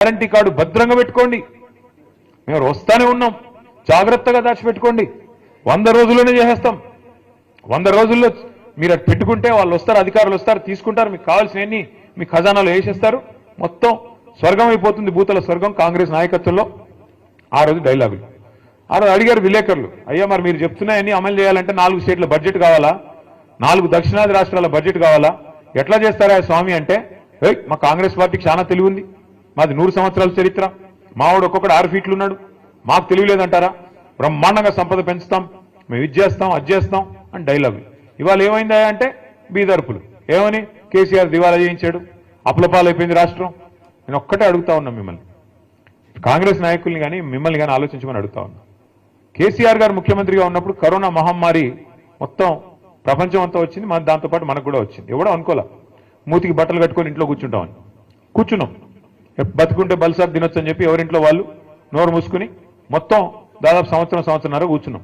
Guarantee card భద్రంగా పెట్టుకోండి. మేము వస్తానే ఉన్నాం, జాగ్రత్తగా దాచిపెట్టుకోండి. 100 రోజుల్లోనే చేసేస్తాం. 100 రోజుల్లో మీరు అది పెట్టుకుంటే వాళ్ళు వస్తారు, అధికారులు వస్తారు, తీసుకుంటారు, మీకు కావాల్సినవన్నీ మీ ఖజానాలో వేసేస్తారు. మొత్తం స్వర్గం అయిపోతుంది, భూతల స్వర్గం కాంగ్రెస్ నాయకత్వంలో. ఆ రోజు డైలాగులు. ఆ రోజు అడిగారు విలేకరులు, అయ్యా మరి మీరు చెప్తున్నాయన్నీ అమలు చేయాలంటే 4 స్టేట్ల బడ్జెట్ కావాలా, 4 దక్షిణాది రాష్ట్రాల బడ్జెట్ కావాలా, ఎట్లా చేస్తారా స్వామి అంటే, మా కాంగ్రెస్ పార్టీకి చాలా తెలివి ఉంది, మాది 100 సంవత్సరాల చరిత్ర, మావాడు ఒక్కొక్కడు 6 ఫీట్లు ఉన్నాడు, మాకు తెలియలేదంటారా, బ్రహ్మాండంగా సంపద పెంచుతాం, మేము ఇది చేస్తాం అది చేస్తాం అని డైలాగులు. ఇవాళ ఏమైందా అంటే బీదర్పులు. ఏమని కేసీఆర్ దివాలా చేయించాడు, అప్పులపాలైపోయింది రాష్ట్రం. నేను ఒక్కటే అడుగుతా ఉన్నా మిమ్మల్ని, కాంగ్రెస్ నాయకుల్ని కానీ మిమ్మల్ని కానీ ఆలోచించమని అడుగుతా ఉన్నా. కేసీఆర్ గారు ముఖ్యమంత్రిగా ఉన్నప్పుడు కరోనా మహమ్మారి మొత్తం ప్రపంచం అంతా వచ్చింది, మన దాంతోపాటు మనకు కూడా వచ్చింది. ఎవడో అనుకోలే మూతికి బట్టలు కట్టుకొని ఇంట్లో కూర్చుంటామని. కూర్చున్నాం, బతుకుంటే బల్సాబ్ తినొచ్చు అని చెప్పి ఎవరింట్లో వాళ్ళు నోరు మూసుకుని మొత్తం దాదాపు సంవత్సరంన్నర కూర్చున్నాం.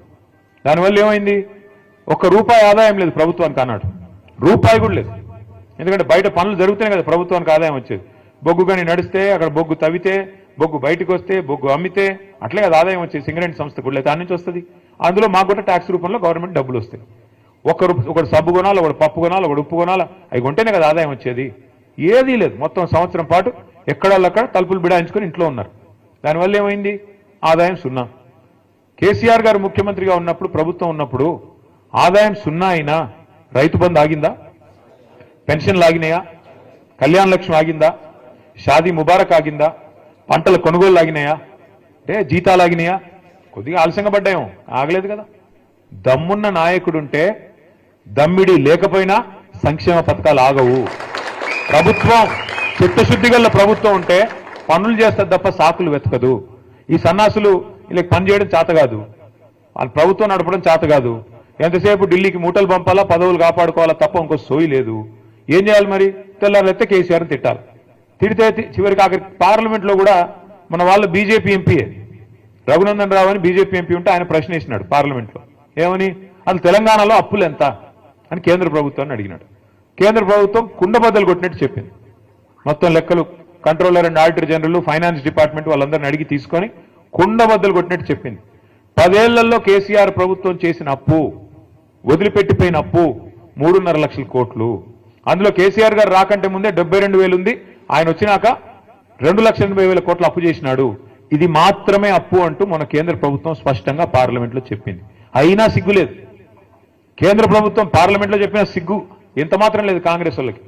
దానివల్ల ఏమైంది, ₹1 ఆదాయం లేదు ప్రభుత్వానికి అన్నాడు, రూపాయి కూడా లేదు. ఎందుకంటే బయట పనులు జరుగుతూనే కదా ప్రభుత్వానికి ఆదాయం వచ్చేది. బొగ్గు కానీ నడిస్తే, అక్కడ బొగ్గు తవ్వితే, బొగ్గు బయటకు వస్తే, బొగ్గు అమ్మితే అట్లే కదా ఆదాయం వచ్చేది. సింగరేణి సంస్థ కూడా దాని నుంచి వస్తుంది. అందులో మాకు కూడా ట్యాక్స్ రూపంలో గవర్నమెంట్ డబ్బులు వస్తాయి. ఒకడు సబ్బు కొనాలి, ఒకడు పప్పు కొనాలి, ఒకడు ఉప్పు కొనాలి, అవి కొంటేనే కదా ఆదాయం వచ్చేది. ఏదీ లేదు. మొత్తం సంవత్సరం పాటు ఎక్కడక్కడ తలుపులు బిడాయించుకొని ఇంట్లో ఉన్నారు. దానివల్ల ఏమైంది, ఆదాయం 0. కేసీఆర్ గారు ముఖ్యమంత్రిగా ఉన్నప్పుడు, ప్రభుత్వం ఉన్నప్పుడు ఆదాయం 0 అయినా రైతు బంధు ఆగిందా, పెన్షన్లు ఆగినాయా, కళ్యాణ లక్ష్మి ఆగిందా, షాదీ ముబారక్ ఆగిందా, పంటల కొనుగోలు ఆగినాయా, అంటే జీతాలు ఆగినాయా, కొద్దిగా ఆలస్యంగా పడ్డాయేమో, ఆగలేదు కదా. దమ్మున్న నాయకుడుంటే, దమ్మిడి లేకపోయినా సంక్షేమ పథకాలు ఆగవు. ప్రభుత్వం చిత్తశుద్ధి గల ప్రభుత్వం ఉంటే పనులు చేస్తారు తప్ప సాకులు వెతకదు. ఈ సన్నాసులు వీళ్ళకి పని చేయడం చేత కాదు, వాళ్ళ ప్రభుత్వం నడపడం చేత కాదు. ఎంతసేపు ఢిల్లీకి మూటలు పంపాలా, పదవులు కాపాడుకోవాలా తప్ప ఇంకో సోయి లేదు. ఏం చేయాలి మరి, తెల్లారైతే కేసీఆర్ని తిట్టాలి. తిడితే చివరికి ఆఖరికి పార్లమెంట్లో కూడా మన వాళ్ళు బీజేపీ ఎంపీయే రఘునందన్ రావు అని బీజేపీ ఎంపీ ఉంటే ఆయన ప్రశ్న వేసినాడు పార్లమెంట్లో. ఏమని, అసలు తెలంగాణలో అప్పులు ఎంత అని కేంద్ర ప్రభుత్వాన్ని అడిగినాడు. కేంద్ర ప్రభుత్వం కుండబద్దలు కొట్టినట్టు చెప్పింది. మొత్తం లెక్కలు controller and auditor general, finance department వాళ్ళందరిని అడిగి తీసుకొని కుండబద్దలు కొట్టినట్టు చెప్పింది. 10 ఏళ్లలో కేసీఆర్ ప్రభుత్వం చేసిన అప్పు, వదిలిపెట్టిపోయిన అప్పు 3.5 లక్షల కోట్లు. అందులో కేసీఆర్ గారు రాకంటే ముందే 72,000 ఉంది, ఆయన వచ్చినాక 2,80,000 కోట్ల అప్పు చేసినాడు. ఇది మాత్రమే అప్పు అంటూ మన కేంద్ర ప్రభుత్వం స్పష్టంగా పార్లమెంట్లో చెప్పింది. అయినా సిగ్గు లేదు. కేంద్ర ప్రభుత్వం పార్లమెంట్లో చెప్పిన సిగ్గు ఎంత మాత్రం లేదు కాంగ్రెస్ వాళ్ళకి.